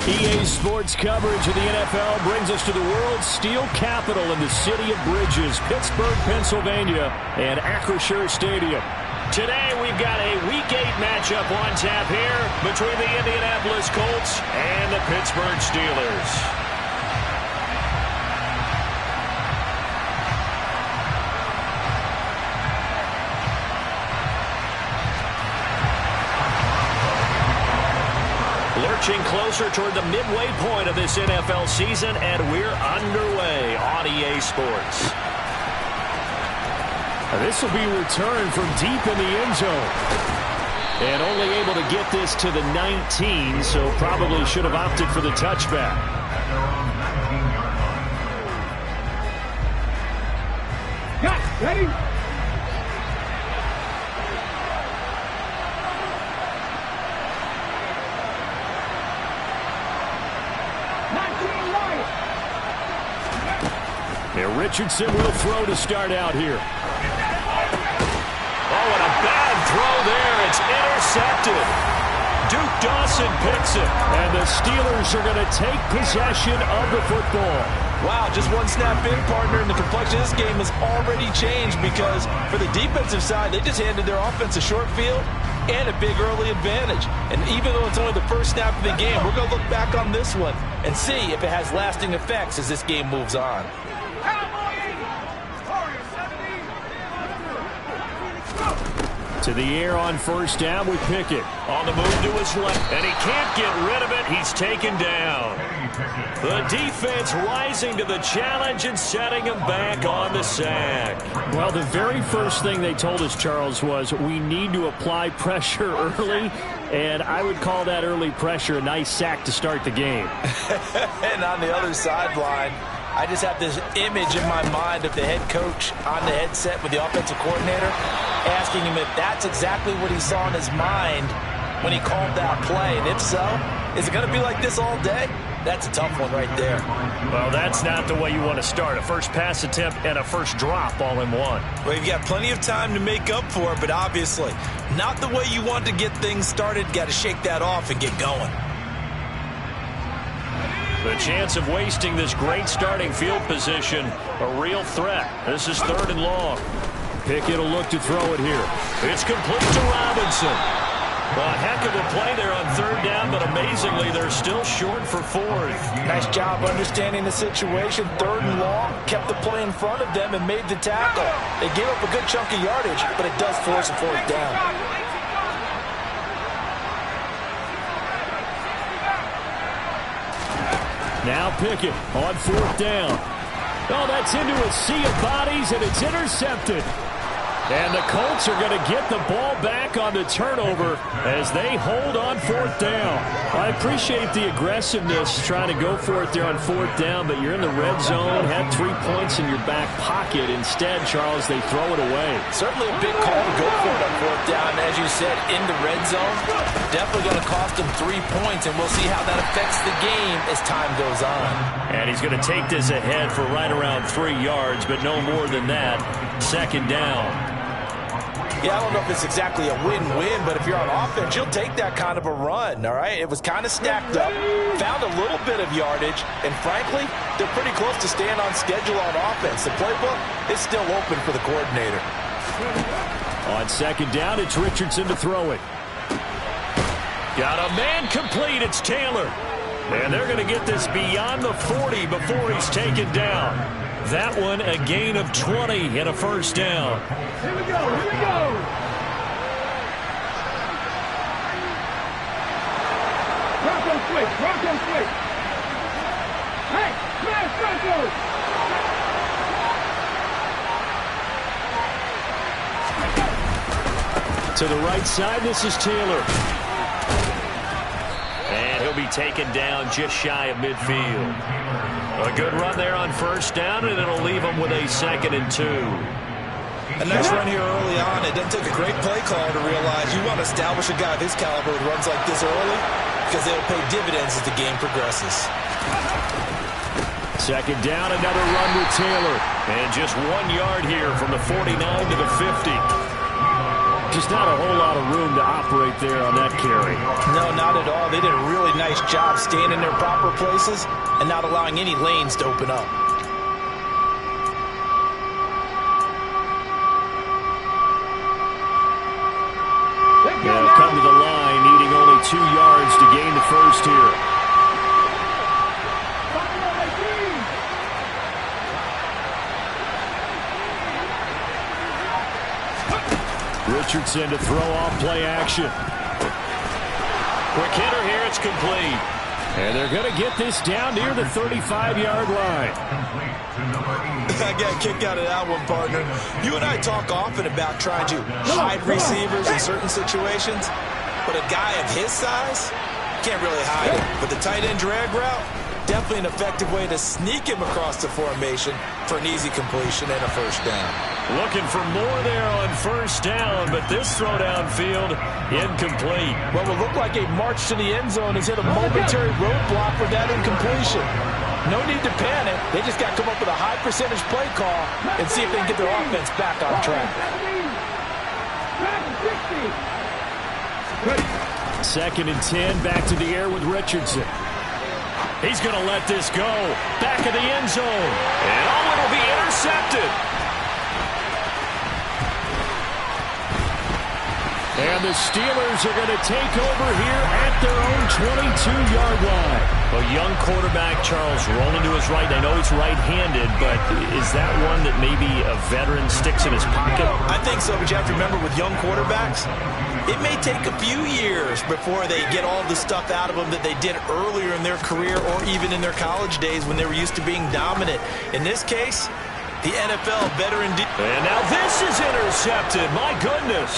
EA Sports coverage of the NFL brings us to the world's steel capital in the city of bridges, Pittsburgh, Pennsylvania, and Acrisure Stadium. Today we've got a Week 8 matchup on tap here between the Indianapolis Colts and the Pittsburgh Steelers. Lurching closer toward the midway point of this NFL season, and we're underway on EA Sports. This will be returned from deep in the end zone. And only able to get this to the 19, so probably should have opted for the touchback. Ready? Richardson will throw to start out here. Oh, and a bad throw there. It's intercepted. Duke Dawson picks it. And the Steelers are going to take possession of the football. Wow, just one snap in, partner, and the complexion of this game has already changed because for the defensive side, they just handed their offense a short field and a big early advantage. And even though it's only the first snap of the game, we're going to look back on this one and see if it has lasting effects as this game moves on. To the air on first down with Pickett. On the move to his left, and he can't get rid of it. He's taken down. The defense rising to the challenge and setting him back on the sack. Well, the very first thing they told us, Charles, was we need to apply pressure early, and I would call that early pressure a nice sack to start the game. And on the other sideline, I just have this image in my mind of the head coach on the headset with the offensive coordinator asking him if that's exactly what he saw in his mind when he called that play. And if so, is it going to be like this all day? That's a tough one right there. Well, that's not the way you want to start. A first pass attempt and a first drop all in one. Well, you've got plenty of time to make up for it, but obviously not the way you want to get things started. Got to shake that off and get going. The chance of wasting this great starting field position, a real threat. This is 3rd and long. Pickett will look to throw it here. It's complete to Robinson. Well, a heck of a play there on 3rd down, but amazingly, they're still short for 4th. Nice job understanding the situation. 3rd and long, kept the play in front of them and made the tackle. They gave up a good chunk of yardage, but it does force a 4th down. Now Pickett on 4th down. Oh, that's into a sea of bodies, and it's intercepted. And the Colts are going to get the ball back on the turnover as they hold on 4th down. I appreciate the aggressiveness trying to go for it there on 4th down, but you're in the red zone, had 3 points in your back pocket. Instead, Charles, they throw it away. Certainly a big call to go for it on 4th down. As you said, in the red zone, definitely going to cost them 3 points, and we'll see how that affects the game as time goes on. And he's going to take this ahead for right around 3 yards, but no more than that. 2nd down. Yeah, I don't know if it's exactly a win-win, but if you're on offense, you'll take that kind of a run, all right? It was kind of stacked up, found a little bit of yardage, and frankly, they're pretty close to staying on schedule on offense. The playbook is still open for the coordinator. On 2nd down, it's Richardson to throw it. Got a man complete. It's Taylor. And they're going to get this beyond the 40 before he's taken down. That one a gain of 20 and a 1st down. Here we go, here we go. Bronco switch, Bronco switch. Hey, smash Bronco. To the right side, this is Taylor. And he'll be taken down just shy of midfield. A good run there on 1st down, and it'll leave him with a 2nd and 2. A nice run here early on. It doesn't take a great play call to realize you want to establish a guy of his caliber with runs like this early because they'll pay dividends as the game progresses. 2nd down, another run with Taylor. And just 1 yard here from the 49 to the 50. Just not a whole lot of room to operate there on that carry. No, not at all. They did a really nice job staying in their proper places and not allowing any lanes to open up. They'll come to the line, needing only 2 yards to gain the first here. Richardson to throw off play action. Quick hitter here. It's complete. And they're going to get this down near the 35-yard line. I got a kick out of that one, partner. You and I talk often about trying to hide receivers in certain situations, but a guy of his size can't really hide it. But the tight end drag route, definitely an effective way to sneak him across the formation for an easy completion and a first down. Looking for more there on first down, but this throw downfield incomplete. What will look like a march to the end zone has hit a momentary roadblock with that incompletion. No need to panic. They just got to come up with a high percentage play call and see if they can get their offense back on track. 2nd and 10, back to the air with Richardson. He's going to let this go. Back of the end zone. And it'll be intercepted. And the Steelers are going to take over here at their own 22-yard line. A young quarterback, Charles, rolling to his right. I know he's right-handed, but is that one that maybe a veteran sticks in his pocket? I think so, but you have to remember with young quarterbacks, it may take a few years before they get all the stuff out of them that they did earlier in their career or even in their college days when they were used to being dominant. In this case, the NFL veteran. And now this is intercepted. My goodness.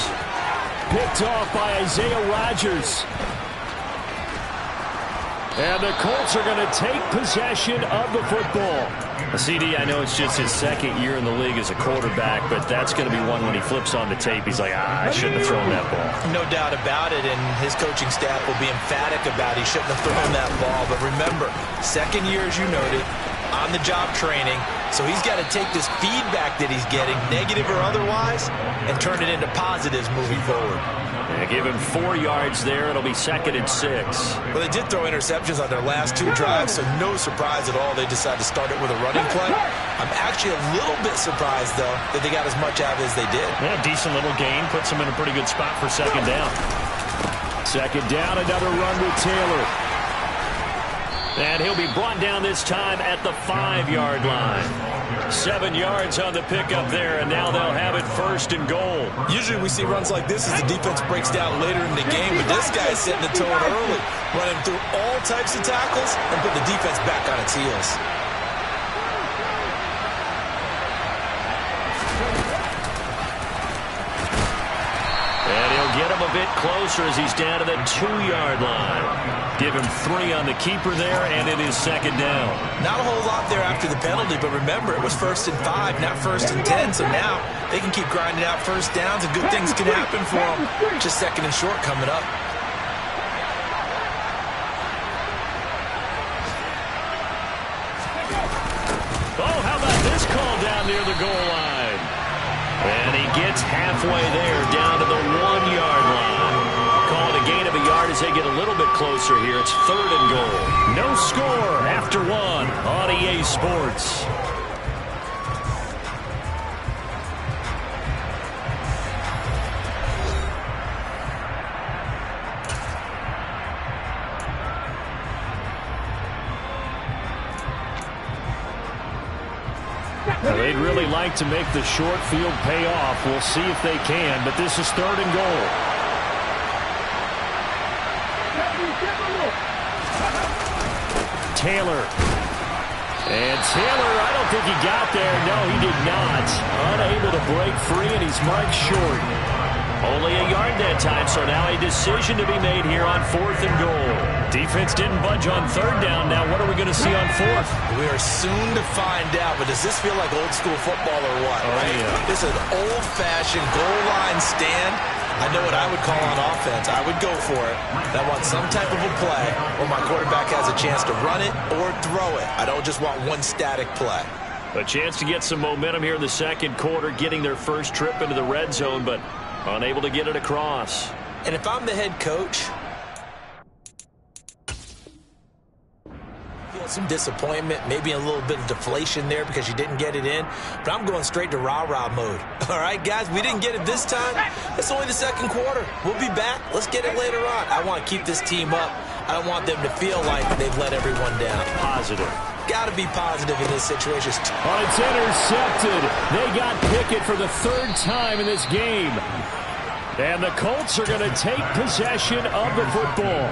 Picked off by Isaiah Rodgers. And the Colts are going to take possession of the football. CD, I know it's just his 2nd year in the league as a quarterback, but that's going to be one when he flips on the tape. He's like, I shouldn't have thrown that ball. No doubt about it, and his coaching staff will be emphatic about he shouldn't have thrown that ball. But remember, 2nd year, as you noted, on-the-job training, so he's got to take this feedback that he's getting, negative or otherwise, and turn it into positives moving forward. And give him 4 yards there. It'll be 2nd and 6. Well, they did throw interceptions on their last 2 drives, so no surprise at all they decided to start it with a running play. I'm actually a little bit surprised, though, that they got as much out of it as they did. Yeah, decent little gain. Puts them in a pretty good spot for 2nd down. 2nd down, another run with Taylor. And he'll be brought down this time at the 5-yard line. 7 yards on the pickup there, and now they'll have it 1st and goal. Usually we see runs like this as the defense breaks down later in the game, but this guy is setting the tone early, running through all types of tackles and put the defense back on its heels. And he'll get him a bit closer as he's down to the 2-yard line. Give him 3 on the keeper there, and it is 2nd down. Not a whole lot there after the penalty, but remember, it was 1st and 5, not 1st and 10, so now they can keep grinding out first downs, and good things can happen for them. Just 2nd and short coming up. Oh, how about this call down near the goal line? And he gets halfway there, down to the 1-yard line. Call it a gain of a yard as they get a little bit closer here. It's 3rd and goal. No score after 1 on EA Sports. Now, they'd really like to make the short field pay off. We'll see if they can, but this is 3rd and goal. Taylor. And Taylor, I don't think he got there. No, he did not. Unable to break free, and he's marked short. Only a yard that time, so now a decision to be made here on 4th and goal. Defense didn't budge on 3rd down. Now what are we going to see on 4th? We are soon to find out, but does this feel like old school football or what? Oh, right? Yeah. This is an old-fashioned goal line stand. I know what I would call on offense. I would go for it. I want some type of a play where my quarterback has a chance to run it or throw it. I don't just want one static play. A chance to get some momentum here in the 2nd quarter, getting their first trip into the red zone, but Unable to get it across. And if I'm the head coach, feel some disappointment, maybe a little bit of deflation there because you didn't get it in. But I'm going straight to rah-rah mode. All right, guys, we didn't get it this time. It's only the second quarter. We'll be back. Let's get it later on. I want to keep this team up. I don't want them to feel like they've let everyone down. Positive. Got to be positive in this situation. Oh, it's intercepted. They got Pickett for the third time in this game. And the Colts are going to take possession of the football.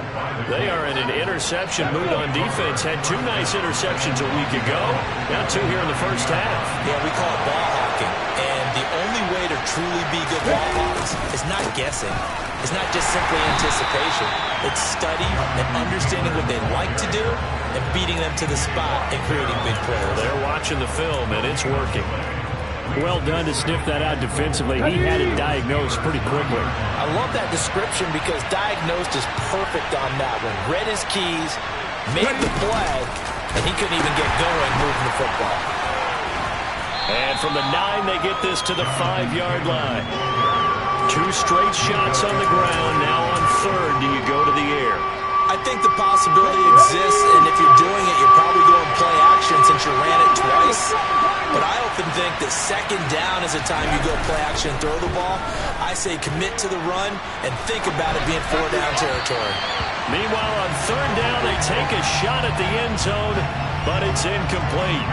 They are in an interception mood on defense. Had 2 nice interceptions a week ago. Now 2 here in the first half. Yeah, we call it ball hawking. And the only way to truly be good ball hawks is not guessing. It's not just simply anticipation. It's study and understanding what they like to do and beating them to the spot and creating big plays. They're watching the film, and it's working. Well done to sniff that out defensively. He had it diagnosed pretty quickly. I love that description because diagnosed is perfect on that one. Read his keys, made the play, and he couldn't even get going moving the football. And from the 9, they get this to the 5-yard line. 2 straight shots on the ground. Now on 3rd, do you go to the air? I think the possibility exists, and if you're doing it, you're probably going play action since you ran it twice. But I often think that 2nd down is the time you go play action and throw the ball. I say commit to the run and think about it being 4-down territory. Meanwhile, on 3rd down, they take a shot at the end zone, but it's incomplete.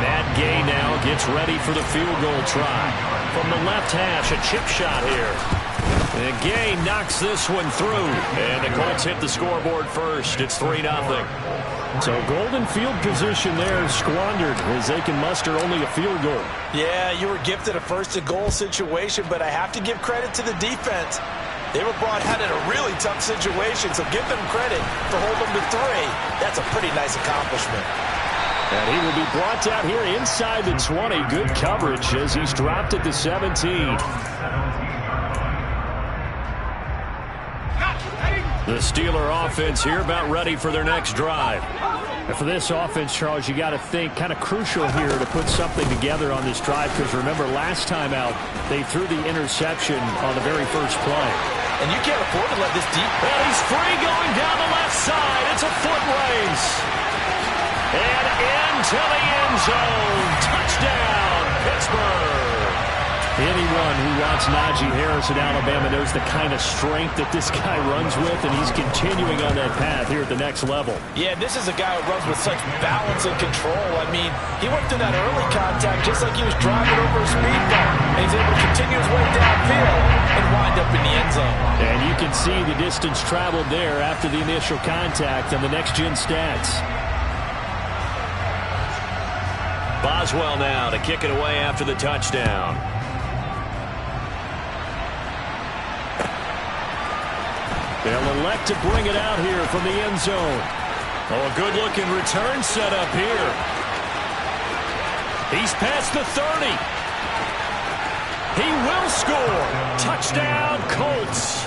Matt Gay now gets ready for the field goal try. From the left hash, a chip shot here. And Gay knocks this one through. And the Colts hit the scoreboard first. It's 3-0. So golden field position there squandered as they can muster only a field goal. Yeah, you were gifted a 1st-and-goal situation, but I have to give credit to the defense. They were brought out in a really tough situation, so give them credit for holding them to 3. That's a pretty nice accomplishment. And he will be brought down here inside the 20. Good coverage as he's dropped at the 17. The Steeler offense here about ready for their next drive. And for this offense, Charles, you got to think kind of crucial here to put something together on this drive because remember last time out they threw the interception on the very first play. And you can't afford to let this deep. And he's free going down the left side. It's a foot race. And into the end zone. Touchdown, Pittsburgh. Anyone who wants Najee Harris at Alabama knows the kind of strength that this guy runs with, and he's continuing on that path here at the next level. Yeah, this is a guy who runs with such balance and control. I mean, he went through that early contact just like he was driving over a speed bump. And he's able to continue his way downfield and wind up in the end zone. And you can see the distance traveled there after the initial contact on the next-gen stats. Boswell now to kick it away after the touchdown. They'll elect to bring it out here from the end zone. Oh, a good-looking return set up here. He's past the 30. He will score. Touchdown, Colts.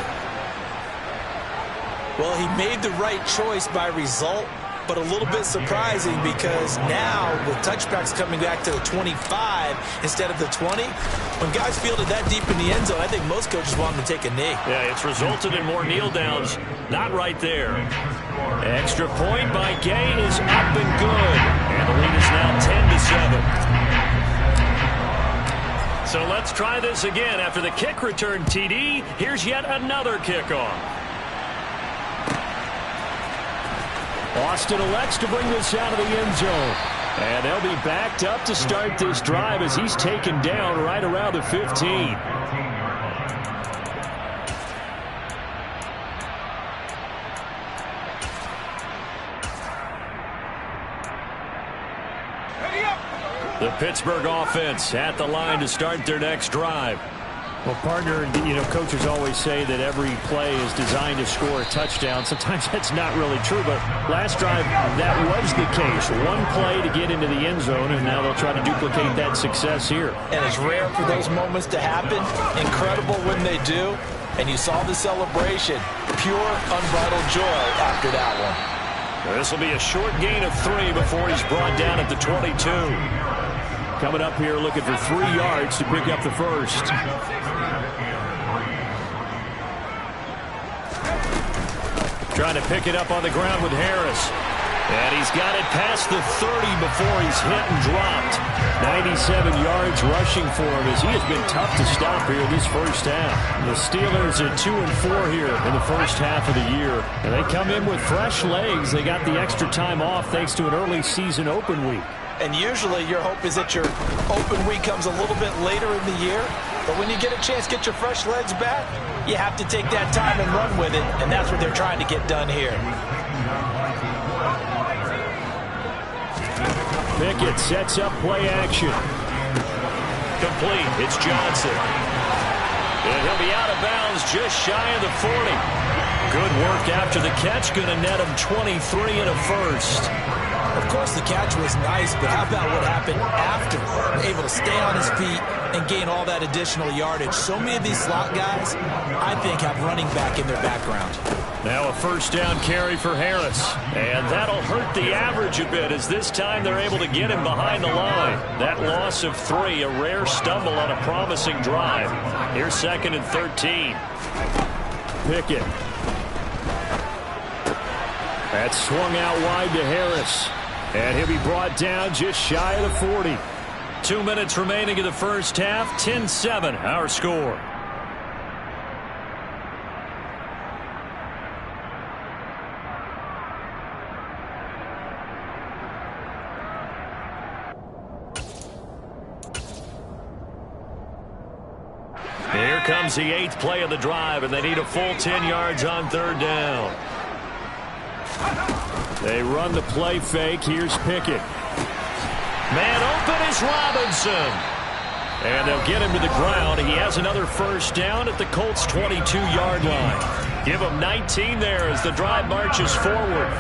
Well, he made the right choice by result, but a little bit surprising because now with touchbacks coming back to the 25 instead of the 20, when guys fielded that deep in the end zone, I think most coaches want them to take a knee. Yeah, it's resulted in more kneel downs. Not right there. Extra point by Gay is up and good. And the lead is now 10-7. So let's try this again. After the kick return TD, here's yet another kickoff. Austin elects to bring this out of the end zone. And they'll be backed up to start this drive as he's taken down right around the 15. The Pittsburgh offense at the line to start their next drive. Well, partner, you know, coaches always say that every play is designed to score a touchdown. Sometimes that's not really true, but last drive, that was the case. One play to get into the end zone, and now they'll try to duplicate that success here. And it's rare for those moments to happen. Incredible when they do. And you saw the celebration. Pure, unbridled joy after that one. This will be a short gain of 3 before he's brought down at the 22. Coming up here looking for 3 yards to pick up the first. Trying to pick it up on the ground with Harris. And he's got it past the 30 before he's hit and dropped. 97 yards rushing for him as he has been tough to stop here this first half. The Steelers are 2-4 here in the first half of the year. And they come in with fresh legs. They got the extra time off thanks to an early season open week. And usually your hope is that your open week comes a little bit later in the year. But when you get a chance to get your fresh legs back, you have to take that time and run with it. And that's what they're trying to get done here. Pickett sets up play action. Complete. It's Johnson. And he'll be out of bounds just shy of the 40. Good work after the catch. Going to net him 23 and a first. Of course, the catch was nice, but how about what happened after? Able to stay on his feet and gain all that additional yardage. So many of these slot guys, I think, have running back in their background. Now a first down carry for Harris. And that'll hurt the average a bit as this time they're able to get him behind the line. That loss of 3, a rare stumble on a promising drive. Here's 2nd and 13. Pickett. That's swung out wide to Harris. And he'll be brought down just shy of the 40. 2 minutes remaining in the first half. 10-7 our score. Here comes the 8th play of the drive, and they need a full 10 yards on 3rd down. They run the play fake. Here's Pickett. Man open is Robinson. And they'll get him to the ground. He has another first down at the Colts' 22-yard line. Give him 19 there as the drive marches forward.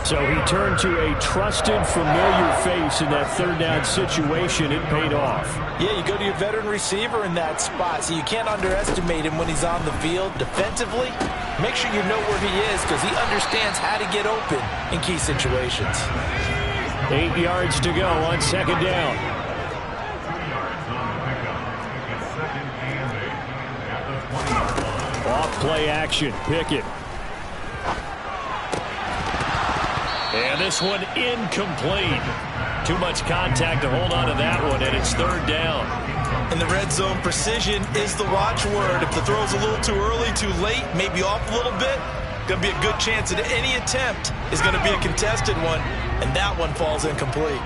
So he turned to a trusted, familiar face in that 3rd down situation. It paid off. Yeah, you go to your veteran receiver in that spot, so you can't underestimate him when he's on the field defensively. Make sure you know where he is because he understands how to get open in key situations. 8 yards to go on 2nd down. Off play action. Pickett. And this one incomplete. Too much contact to hold on to that one, and it's 3rd down. In the red zone, precision is the watchword. If the throw's a little too early, too late, maybe off a little bit, going to be a good chance that any attempt is going to be a contested one, and that one falls incomplete.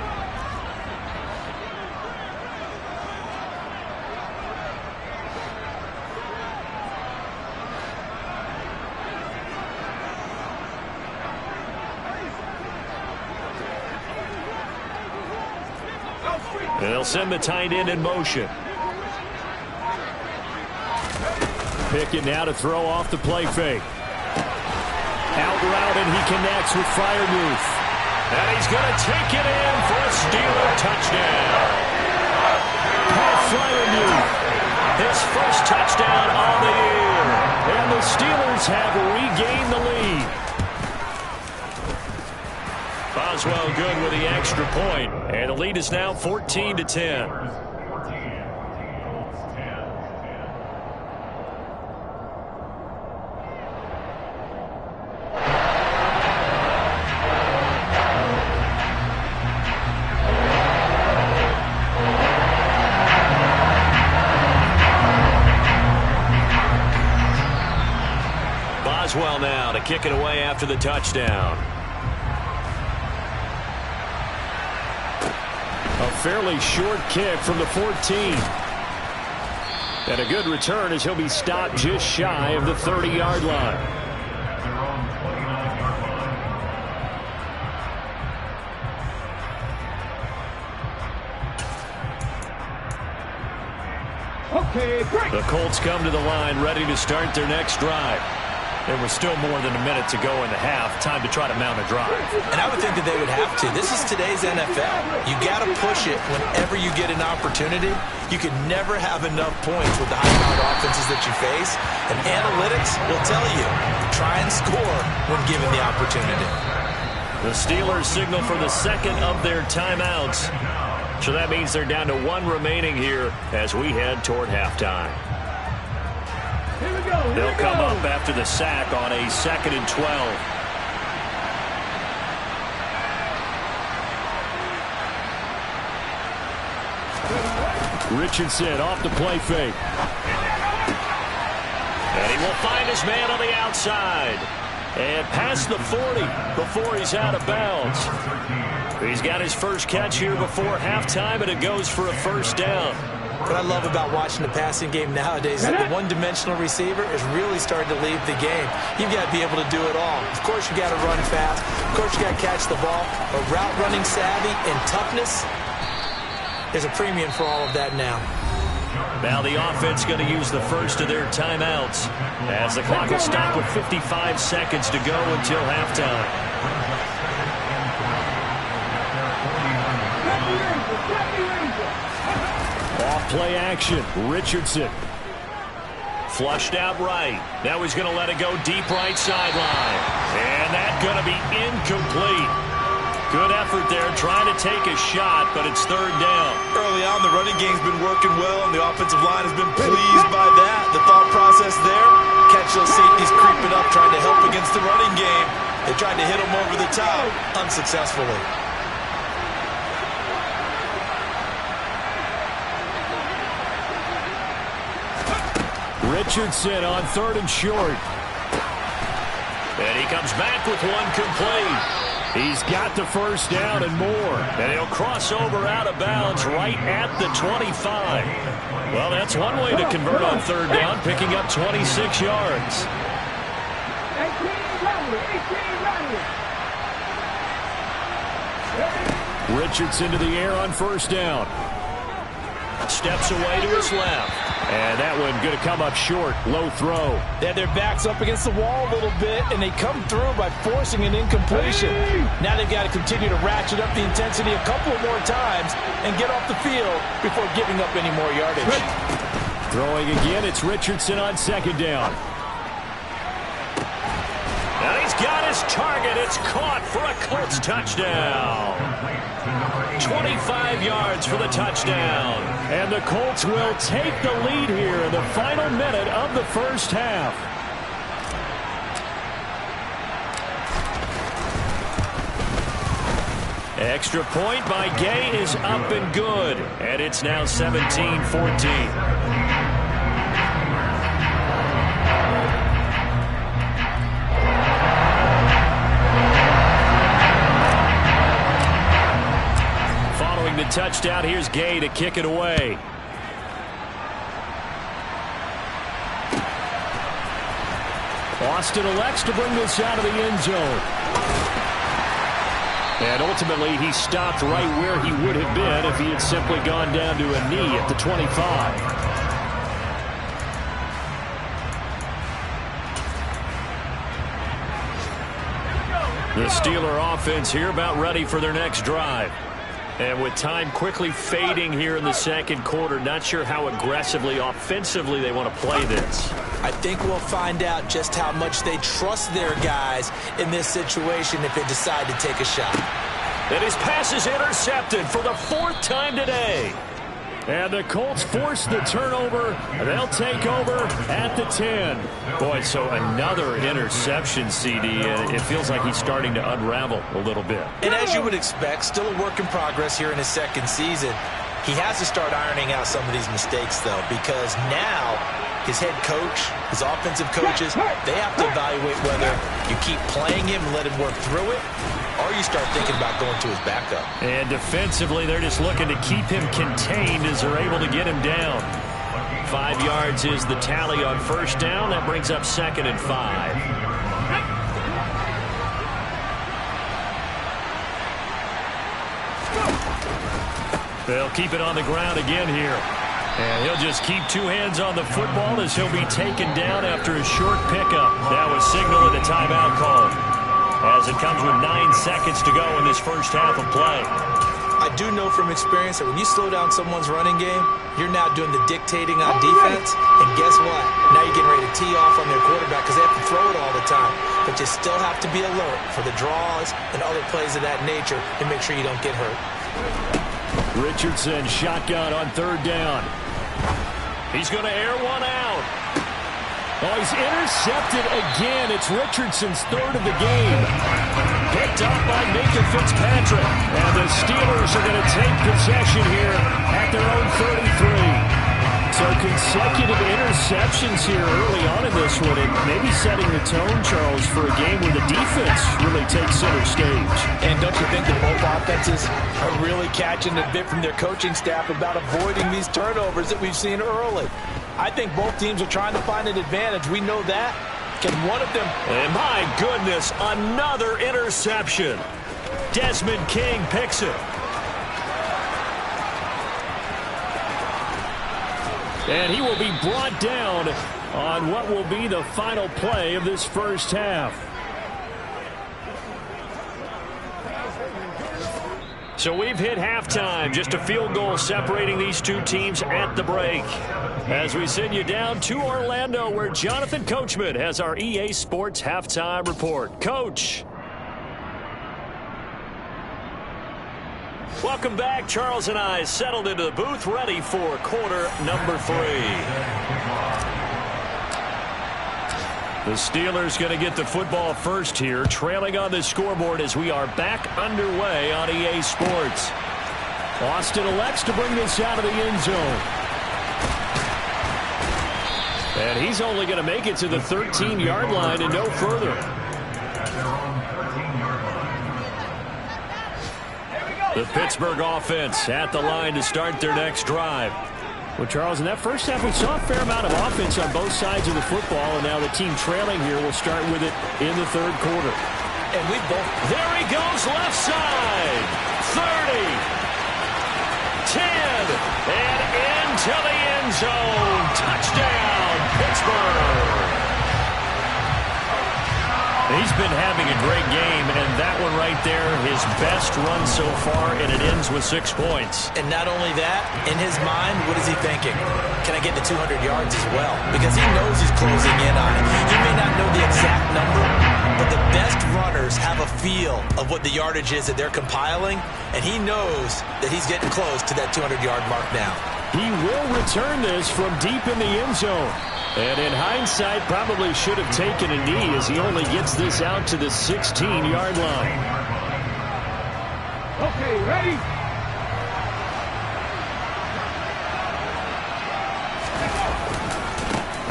And they'll send the tight end in motion. Pickett now to throw off the play fake. Out route, and he connects with Freiermuth. And he's going to take it in for a Steeler touchdown. Pat Freiermuth. His first touchdown on the year. And the Steelers have regained the lead. Boswell good with the extra point. And the lead is now 14-10. Boswell now to kick it away after the touchdown. A fairly short kick from the 14. And a good return as he'll be stopped just shy of the 30-yard line. Okay, break. The Colts come to the line ready to start their next drive. There was still more than a minute to go in the half. Time to try to mount a drive. And I would think that they would have to. This is today's NFL. You got to push it whenever you get an opportunity. You can never have enough points with the high-powered offenses that you face. And analytics will tell you, try and score when given the opportunity. The Steelers signal for the second of their timeouts. So that means they're down to 1 remaining here as we head toward halftime. Here we go. They'll come up after the sack on a 2nd and 12. Richardson off the play fake. And he will find his man on the outside. And past the 40 before he's out of bounds. He's got his first catch here before halftime, and it goes for a first down. What I love about watching the passing game nowadays is that the one-dimensional receiver is really starting to leave the game. You've got to be able to do it all. Of course, you got to run fast. Of course, you got to catch the ball. But route running savvy and toughness, there's a premium for all of that now. Now the offense going to use the first of their timeouts as the clock will stop with 55 seconds to go until halftime. Off play action. Richardson. Flushed out right. Now he's going to let it go deep right sideline. And that's going to be incomplete. Good effort there trying to take a shot, but it's 3rd down. Early on, the running game's been working well, and the offensive line has been pleased by that. The thought process there, catch those safeties creeping up, trying to help against the running game. They tried to hit him over the top, unsuccessfully. Richardson on 3rd and short. And he comes back with one complete. He's got the first down and more. And he'll cross over out of bounds right at the 25. Well, that's one way to convert on 3rd down, picking up 26 yards. 18 Richardson to the air on 1st down. Steps away to his left. And that one going to come up short. Low throw. They have their backs up against the wall a little bit, and they come through by forcing an incompletion. Now they've got to continue to ratchet up the intensity a couple more times and get off the field before giving up any more yardage. Throwing again, it's Richardson on 2nd down. And he's got his target. It's caught for a Colts touchdown. 25 yards for the touchdown. And the Colts will take the lead here in the final minute of the first half. Extra point by Gay is up and good. And it's now 17-14. The touchdown. Here's Gay to kick it away. Austin elects to bring this out of the end zone. And ultimately, he stopped right where he would have been if he had simply gone down to a knee at the 25. The Steeler offense here about ready for their next drive. And with time quickly fading here in the 2nd quarter, not sure how aggressively, offensively they want to play this. I think we'll find out just how much they trust their guys in this situation if they decide to take a shot. And his pass is intercepted for the 4th time today. And the Colts force the turnover. They'll take over at the 10. Boy, so another interception, CD. It feels like he's starting to unravel a little bit. And as you would expect, still a work in progress here in his 2nd season. He has to start ironing out some of these mistakes, though, because now his head coach, his offensive coaches, they have to evaluate whether you keep playing him and let him work through it, or you start thinking about going to his backup. And defensively, they're just looking to keep him contained as they're able to get him down. 5 yards is the tally on 1st down. That brings up 2nd and 5. They'll keep it on the ground again here. And he'll just keep 2 hands on the football as he'll be taken down after a short pickup. That was signaling a timeout call, as it comes with 9 seconds to go in this first half of play. I do know from experience that when you slow down someone's running game, you're now doing the dictating on defense. And guess what? Now you're getting ready to tee off on their quarterback because they have to throw it all the time. But you still have to be alert for the draws and other plays of that nature and make sure you don't get hurt. Richardson shotgun on 3rd down. He's going to air one out. Oh, he's intercepted again. It's Richardson's third of the game. Picked up by Minka Fitzpatrick. And the Steelers are going to take possession here at their own 33. So consecutive interceptions here early on in this one, and maybe setting the tone, Charles, for a game where the defense really takes center stage. And don't you think that both offenses are really catching a bit from their coaching staff about avoiding these turnovers that we've seen early? I think both teams are trying to find an advantage. We know that. Can one of them... And my goodness, another interception. Desmond King picks it. And he will be brought down on what will be the final play of this first half. So we've hit halftime. Just a field goal separating these two teams at the break. As we send you down to Orlando, where Jonathan Coachman has our EA Sports halftime report. Coach. Welcome back. Charles and I settled into the booth, ready for quarter number 3. The Steelers going to get the football first here, trailing on the scoreboard as we are back underway on EA Sports. Austin elects to bring this out of the end zone. And he's only going to make it to the 13-yard line and no further. The Pittsburgh offense at the line to start their next drive. Well, Charles, in that first half, we saw a fair amount of offense on both sides of the football, and now the team trailing here will start with it in the third quarter. And we both... There he goes, left side. 30. 10. And into the end zone. Touchdown, Pittsburgh. He's been having a great game, and that one right there, his best run so far, and it ends with 6 points. And not only that, in his mind, what is he thinking? Can I get the 200 yards as well? Because he knows he's closing in on it. He may not know the exact number, but the best runners have a feel of what the yardage is that they're compiling, and he knows that he's getting close to that 200-yard mark now. He will return this from deep in the end zone. And in hindsight, probably should have taken a knee as he only gets this out to the 16-yard line. Okay, ready?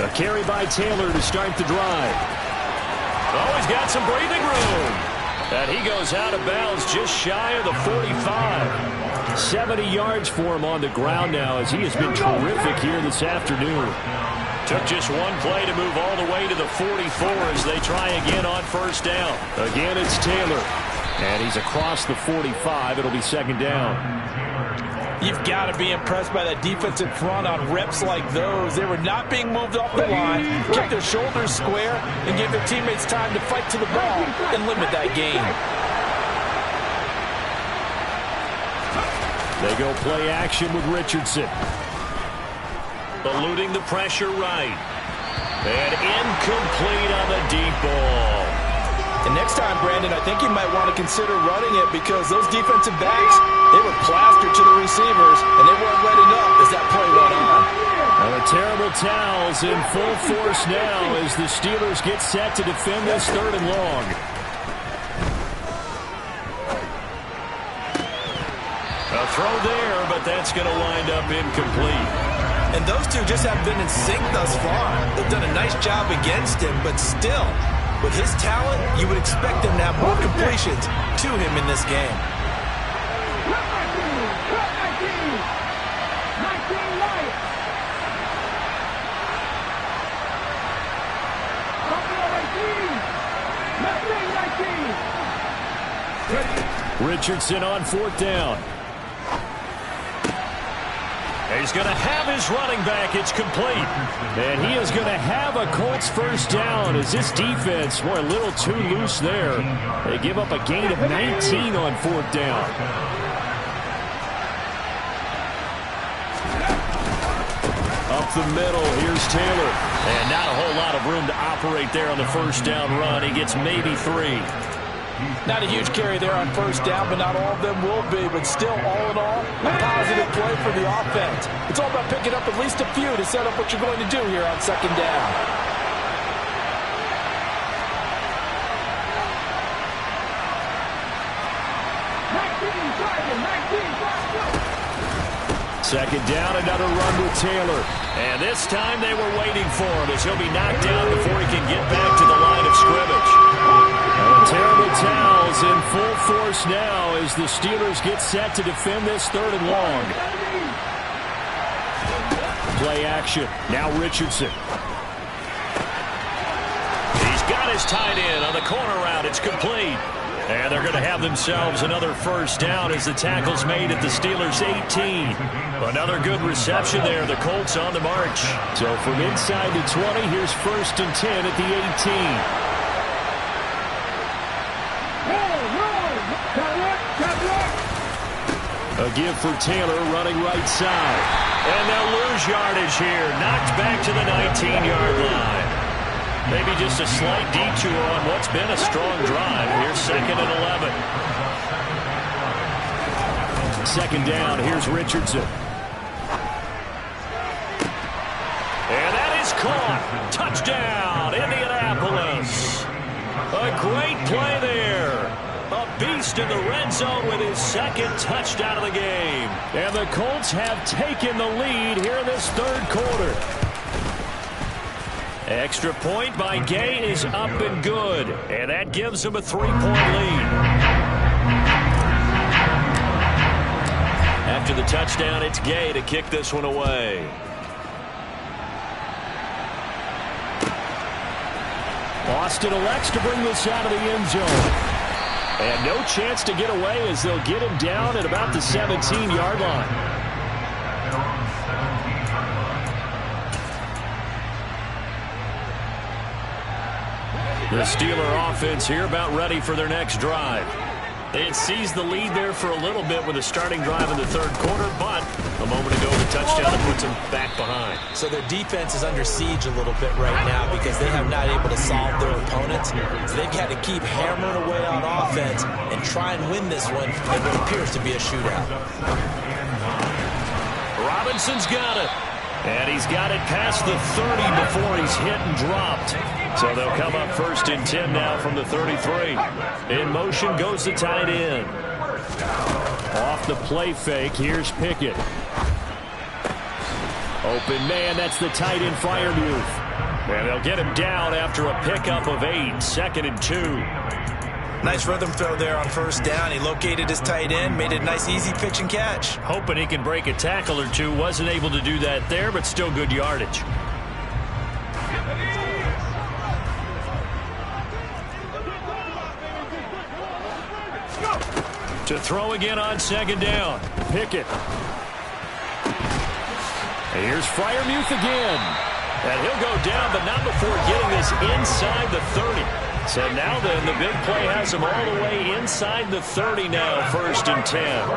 A carry by Taylor to start the drive. Oh, he's got some breathing room. And he goes out of bounds just shy of the 45. 70 yards for him on the ground now as he has been terrific here this afternoon. Took just one play to move all the way to the 44 as they try again on first down. Again, it's Taylor. And he's across the 45. It'll be second down. You've got to be impressed by that defensive front on reps like those. They were not being moved off the line, kept their shoulders square, and gave their teammates time to fight to the ball and limit that gain. They go play action with Richardson. Eluding the pressure right. And incomplete on the deep ball. And next time, Brandon, I think you might want to consider running it because those defensive backs, they were plastered to the receivers, and they weren't letting up as that play went on. Well, the terrible towels in full force now as the Steelers get set to defend this third and long. A throw there, but that's going to wind up incomplete. And those two just haven't been in sync thus far. They've done a nice job against him, but still, with his talent, you would expect them to have more completions to him in this game. Richardson on fourth down. He's going to have his running back. It's complete. And he is going to have a Colts first down as this defense, boy, a little too loose there. They give up a gain of 19 on fourth down. Up the middle, here's Taylor. And not a whole lot of room to operate there on the first down run. He gets maybe 3. Not a huge carry there on first down, but not all of them will be. But still, all in all, a positive play for the offense. It's all about picking up at least a few to set up what you're going to do here on second down. Second down, another run with Taylor. And this time they were waiting for him as he'll be knocked down before he can get back to the line of scrimmage. And the terrible towels in full force now as the Steelers get set to defend this 3rd and long. Play action. Now Richardson. He's got his tight end on the corner route. It's complete. And they're going to have themselves another first down as the tackle's made at the Steelers' 18. Another good reception there. The Colts on the march. So from inside the 20, here's 1st and 10 at the 18. A give for Taylor running right side. And they'll lose yardage here. Knocked back to the 19-yard line. Maybe just a slight detour on what's been a strong drive. Here's 2nd and 11. Second down, here's Richardson. And that is caught. Touchdown, Indianapolis. A great play there. A beast in the red zone with his 2nd touchdown of the game. And the Colts have taken the lead here in this 3rd quarter. Extra point by Gay is up and good. And that gives them a 3-point lead. After the touchdown, it's Gay to kick this one away. Austin elects to bring this out of the end zone. And no chance to get away as they'll get him down at about the 17-yard line. The Steeler offense here about ready for their next drive. They had seized the lead there for a little bit with a starting drive in the 3rd quarter, but a moment ago the touchdown that puts them back behind. So their defense is under siege a little bit right now because they have not able to solve their opponents. So they've got to keep hammering away on offense and try and win this one in what appears to be a shootout. Robinson's got it. And he's got it past the 30 before he's hit and dropped. So they'll come up 1st and 10 now from the 33. In motion goes the tight end. Off the play fake, here's Pickett. Open man, that's the tight end Freiermuth. And they'll get him down after a pickup of 8. 2nd and 2. Nice rhythm throw there on 1st down. He located his tight end, made it a nice easy pitch and catch. Hoping he can break a tackle or two. Wasn't able to do that there, but still good yardage. To throw again on 2nd down. Pickett. And here's Freiermuth again. And he'll go down, but not before getting this inside the 30. So now then, the big play has him all the way inside the 30 now, 1st and 10.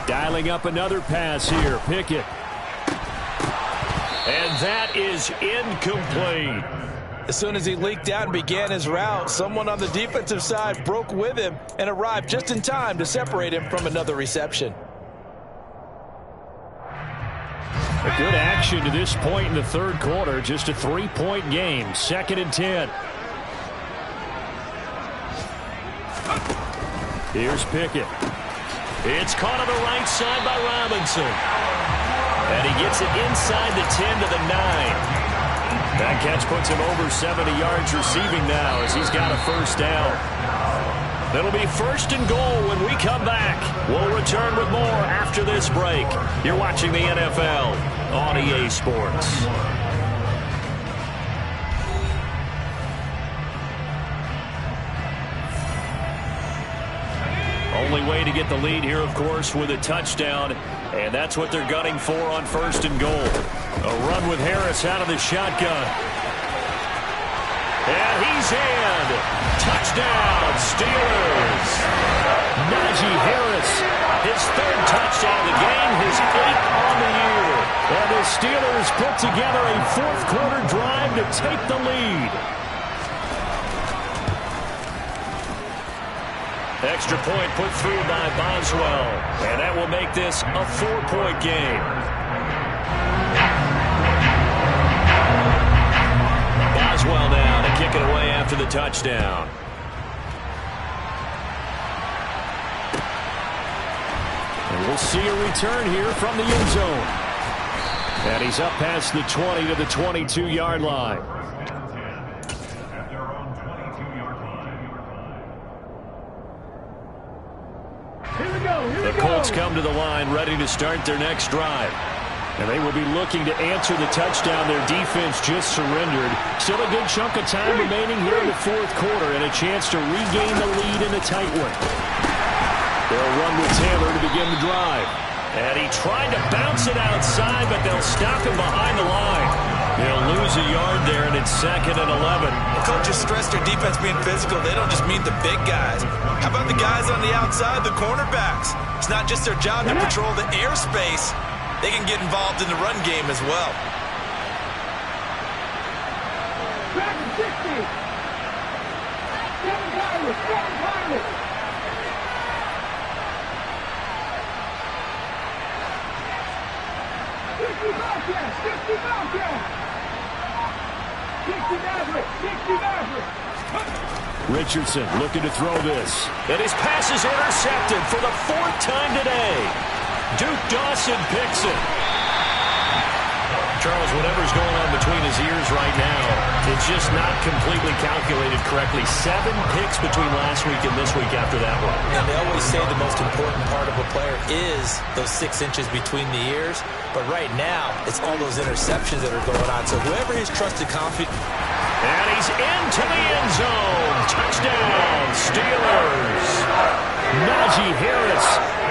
Dialing up another pass here, Pickett. And that is incomplete. As soon as he leaked out and began his route, someone on the defensive side broke with him and arrived just in time to separate him from another reception. A good action to this point in the 3rd quarter. Just a 3-point game. 2nd and 10. Here's Pickett. It's caught on the right side by Robinson. And he gets it inside the 10 to the 9. That catch puts him over 70 yards receiving now as he's got a 1st down. It'll be 1st and goal when we come back. We'll return with more after this break. You're watching the NFL on EA Sports. Only way to get the lead here, of course, with a touchdown. And that's what they're gunning for on 1st and goal. A run with Harris out of the shotgun. And he's in. Touchdown, Steelers. Najee Harris. His 3rd touchdown of the game, his 8th on the year. And the Steelers put together a 4th quarter drive to take the lead. Extra point put through by Boswell. And that will make this a 4-point game. Boswell now to kick it away after the touchdown. And we'll see a return here from the end zone. And he's up past the 20 to the 22-yard line. The Colts come to the line ready to start their next drive. And they will be looking to answer the touchdown their defense just surrendered. Still a good chunk of time remaining here in the fourth quarter and a chance to regain the lead in a tight one. They'll run with Taylor to begin the drive. And he tried to bounce it outside, but they'll stop him behind the line. He'll lose a yard there, and it's 2nd and 11. The coaches stress their defense being physical. They don't just mean the big guys. How about the guys on the outside, the cornerbacks? It's not just their job to patrol the airspace. They can get involved in the run game as well. Richardson looking to throw this. And his pass is intercepted for the 4th time today. Duke Dawson picks it. Charles, whatever's going on between his ears right now, it's just not completely calculated correctly. 7 picks between last week and this week after that one. And they always say the most important part of a player is those 6 inches between the ears. But right now, it's all those interceptions that are going on. So whoever his trusted confidence... And he's into the end zone. Touchdown, Steelers. Najee Harris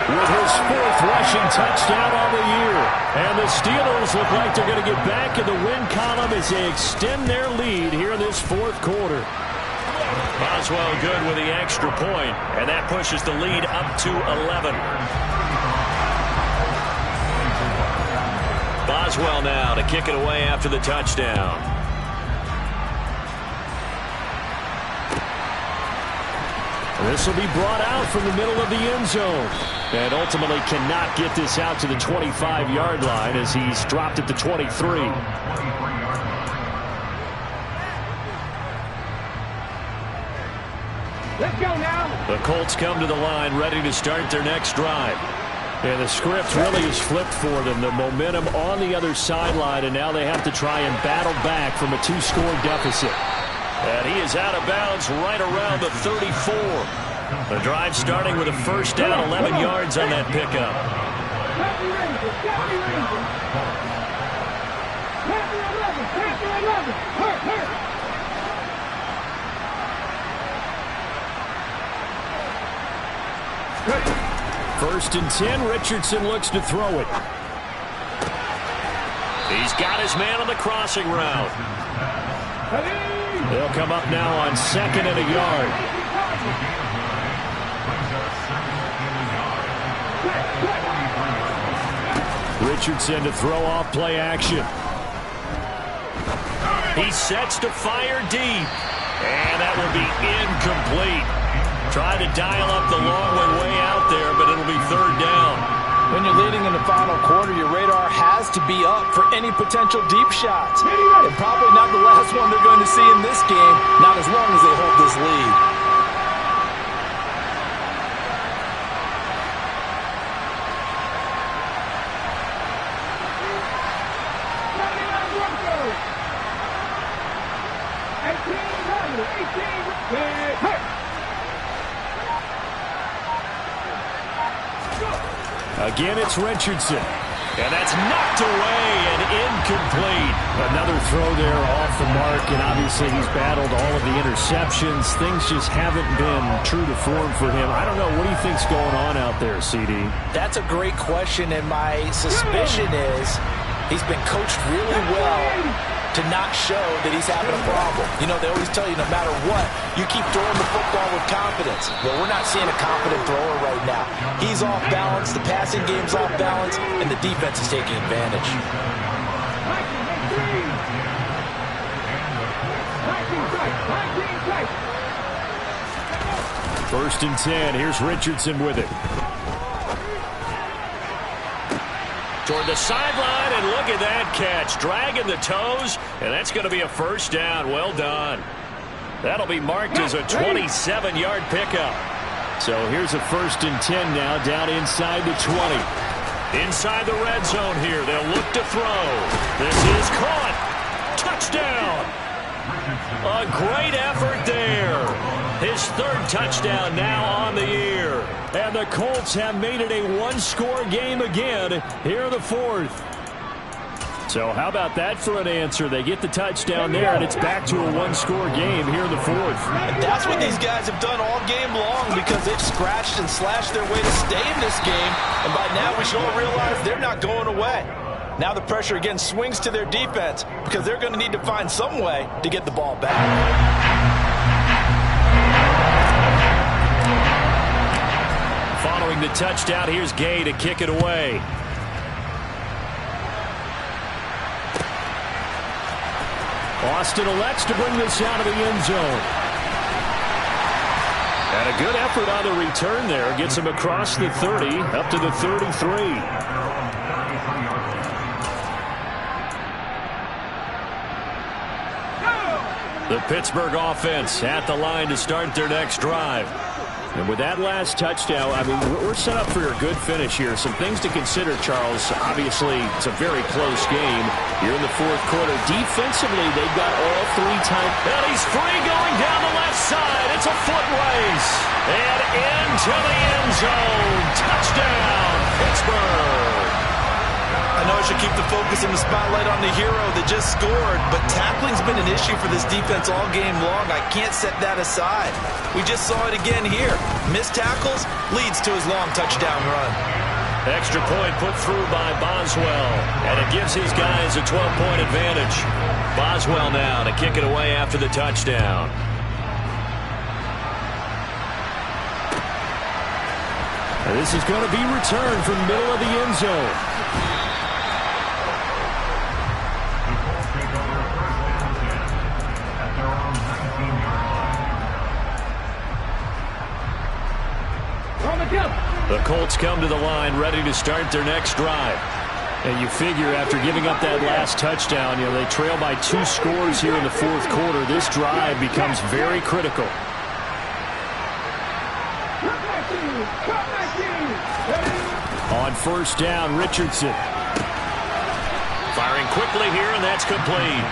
with his 4th rushing touchdown on the year. And the Steelers look like they're going to get back in the win column as they extend their lead here in this 4th quarter. Boswell good with the extra point, and that pushes the lead up to 11. Boswell now to kick it away after the touchdown. This will be brought out from the middle of the end zone. And ultimately cannot get this out to the 25-yard line as he's dropped at the 23. Let's go now. The Colts come to the line ready to start their next drive. And the script really is flipped for them. The momentum on the other sideline, and now they have to try and battle back from a 2-score deficit. And he is out of bounds right around the 34. The drive starting with a 1st down, 11 yards on that pickup. First and 10, Richardson looks to throw it. He's got his man on the crossing route. They'll come up now on 2nd and a yard. Richardson to throw off play action. He sets to fire deep. And that will be incomplete. Tried to dial up the long way out there, but it'll be 3rd down. When you're leading in the final quarter, your radar has to be up for any potential deep shots. And probably not the last one they're going to see in this game, not as long as they hold this lead. Again, it's Richardson. And that's knocked away and incomplete. Another throw there off the mark, and obviously he's battled all of the interceptions. Things just haven't been true to form for him. I don't know. What do you think's going on out there, CD? That's a great question, and my suspicion is he's been coached really well to not show that he's having a problem. You know, they always tell you no matter what, you keep throwing the football with confidence. Well, we're not seeing a confident thrower right now. He's off balance, the passing game's off balance, and the defense is taking advantage. First and 10, here's Richardson with it. toward the sideline, and look at that catch. Dragging the toes, and that's going to be a first down. Well done. That'll be marked as a 27-yard pickup. So here's a 1st and 10 now, down inside the 20. Inside the red zone here. They'll look to throw. This is caught. Touchdown. A great effort there. His 3rd touchdown now on the year. And the Colts have made it a one-score game again here in the 4th. So how about that for an answer? They get the touchdown there, and it's back to a one-score game here in the 4th. And that's what these guys have done all game long, because they've scratched and slashed their way to stay in this game. And by now we should all realize they're not going away. Now the pressure again swings to their defense, because they're going to need to find some way to get the ball back. Following the touchdown, here's Gay to kick it away. Austin elects to bring this out of the end zone. And a good effort on the return there. Gets him across the 30, up to the 33. The Pittsburgh offense at the line to start their next drive. And with that last touchdown, I mean, we're set up for a good finish here. Some things to consider, Charles. Obviously, it's a very close game here in the 4th quarter. Defensively, they've got all 3 times. And he's free going down the left side. It's a foot race. And into the end zone. Touchdown, Pittsburgh. I know I should keep the focus and the spotlight on the hero that just scored, but tackling's been an issue for this defense all game long. I can't set that aside. We just saw it again here. Missed tackles leads to his long touchdown run. Extra point put through by Boswell, and it gives his guys a 12-point advantage. Boswell now to kick it away after the touchdown. And this is going to be returned from the middle of the end zone. The Colts come to the line ready to start their next drive. And you figure after giving up that last touchdown, you know, they trail by 2 scores here in the 4th quarter. This drive becomes very critical. On 1st down, Richardson. Firing quickly here, and that's complete.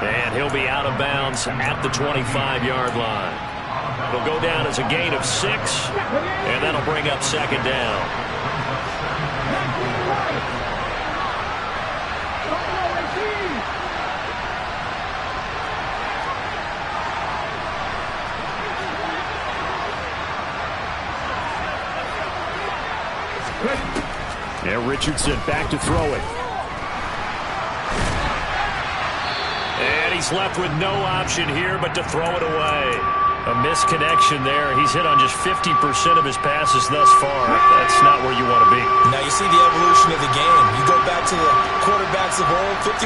And he'll be out of bounds at the 25-yard line. It'll go down as a gain of 6, and that'll bring up 2nd down. And Richardson back to throw it. And he's left with no option here but to throw it away. A misconnection there. He's hit on just 50% of his passes thus far. That's not where you want to be. Now you see the evolution of the game. You go back to the quarterbacks of old, 50%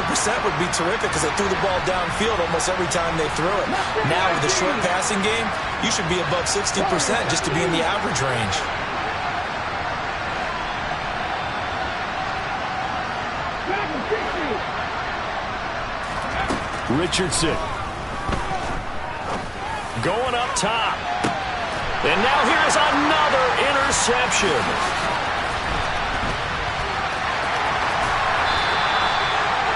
would be terrific because they threw the ball downfield almost every time they threw it. Now with the short passing game, you should be above 60% just to be in the average range. Richardson. Going up top. And now here's another interception.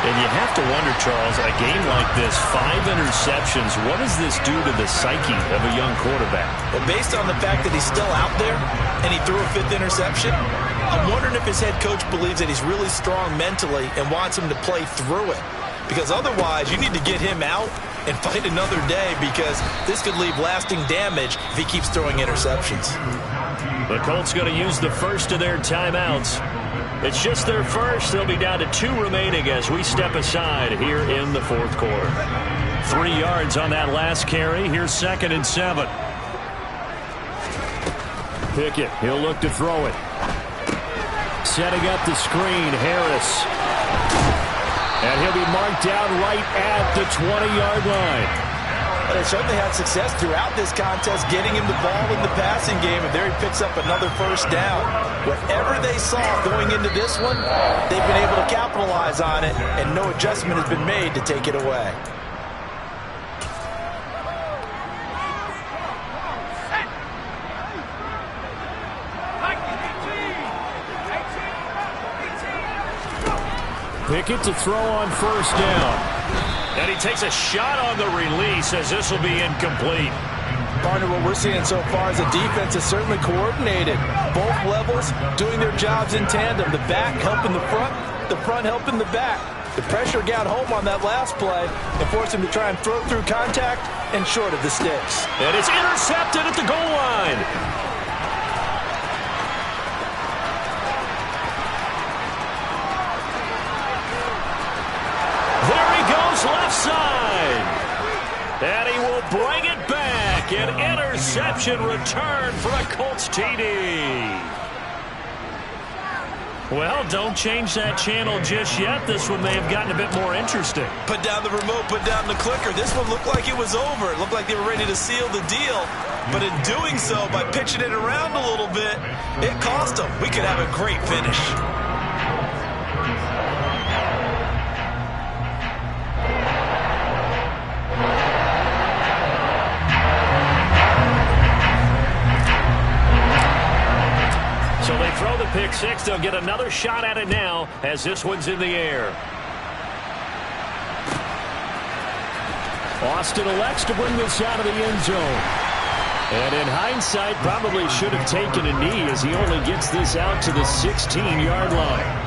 And you have to wonder, Charles, a game like this, 5 interceptions, what does this do to the psyche of a young quarterback? Well, based on the fact that he's still out there and he threw a 5th interception, I'm wondering if his head coach believes that he's really strong mentally and wants him to play through it. Because otherwise, you need to get him out and fight another day, because this could leave lasting damage if he keeps throwing interceptions. The Colts going to use the first of their timeouts. It's just their first. They'll be down to 2 remaining as we step aside here in the 4th quarter. 3 yards on that last carry. Here's 2nd and 7. Pickett, he'll look to throw it. Setting up the screen, Harris. And he'll be marked down right at the 20-yard line. But they certainly had success throughout this contest, getting him the ball in the passing game, and there he picks up another first down. Whatever they saw going into this one, they've been able to capitalize on it, and no adjustment has been made to take it away. Pickett to throw on first down. And he takes a shot on the release as this will be incomplete. Partner, what we're seeing so far is the defense is certainly coordinated. Both levels doing their jobs in tandem. The back helping the front helping the back. The pressure got home on that last play and forced him to try and throw through contact and short of the sticks. And it's intercepted at the goal line. There he goes, left side. And he will bring it back. An interception return for a Colts TD. Well, don't change that channel just yet. This one may have gotten a bit more interesting. Put down the remote, put down the clicker. This one looked like it was over. It looked like they were ready to seal the deal. But in doing so, by pitching it around a little bit, it cost them. We could have a great finish. So they throw the pick six. They'll get another shot at it now as this one's in the air. Austin elects to bring this out of the end zone. And in hindsight, probably should have taken a knee as he only gets this out to the 16-yard line.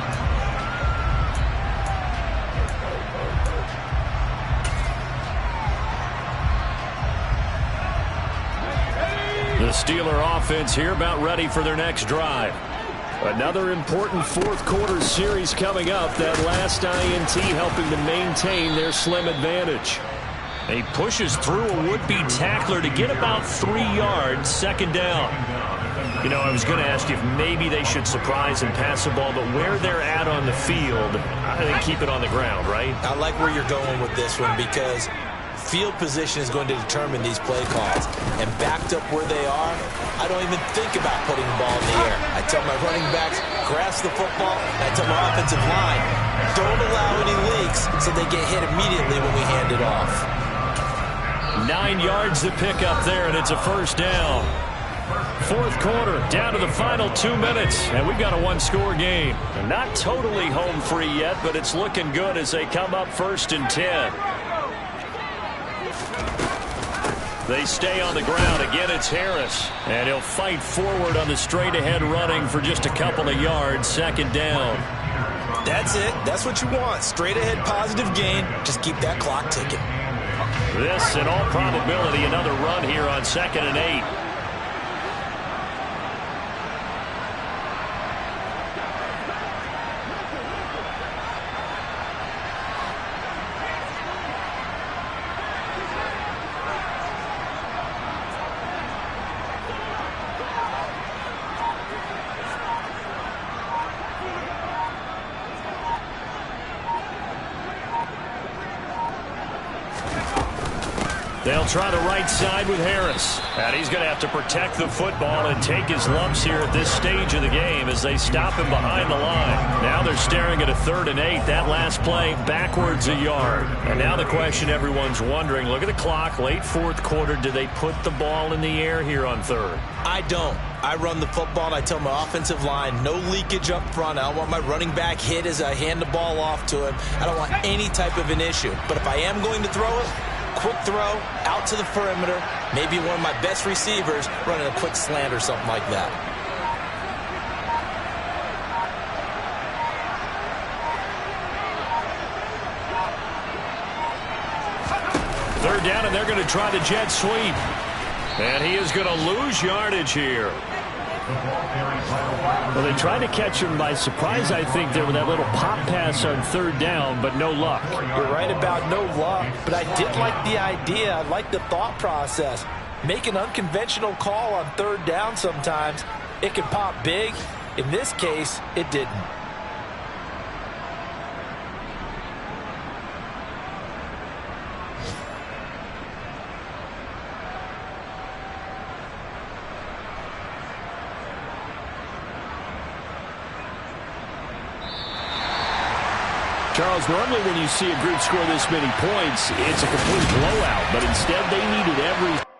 The Steeler offense here about ready for their next drive. Another important fourth quarter series coming up. That last INT helping to maintain their slim advantage. He pushes through a would-be tackler to get about 3 yards, second down. You know, I was going to ask you if maybe they should surprise and pass the ball, but where they're at on the field, I think keep it on the ground, right? I like where you're going with this one because field position is going to determine these play calls. And backed up where they are, I don't even think about putting the ball in the air. I tell my running backs, grasp the football, and I tell my offensive line, don't allow any leaks so they get hit immediately when we hand it off. 9 yards to pick up there, and it's a first down. Fourth quarter, down to the final 2 minutes, and we've got a one-score game. They're not totally home free yet, but it's looking good as they come up 1st and 10. They stay on the ground. Again, it's Harris. And he'll fight forward on the straight-ahead running for just a couple of yards. Second down. That's it. That's what you want. Straight-ahead positive gain. Just keep that clock ticking. This, in all probability, another run here on 2nd and 8. They'll try the right side with Harris. And he's going to have to protect the football and take his lumps here at this stage of the game as they stop him behind the line. Now they're staring at a 3rd and 8. That last play, backwards a yard. And now the question everyone's wondering, look at the clock, late 4th quarter, do they put the ball in the air here on 3rd? I don't. I run the football, and I tell my offensive line, no leakage up front. I don't want my running back hit as I hand the ball off to him. I don't want any type of an issue. But if I am going to throw it, quick throw out to the perimeter, maybe one of my best receivers running a quick slant or something like that. Third down, and they're going to try the jet sweep. And he is going to lose yardage here. Well, they tried to catch him by surprise, I think, there with that little pop pass on 3rd down, but no luck. You're right about no luck, but I did like the idea. I like the thought process. Make an unconventional call on 3rd down sometimes. It can pop big. In this case, it didn't. Charles, normally when you see a group score this many points, it's a complete blowout. But instead, they needed every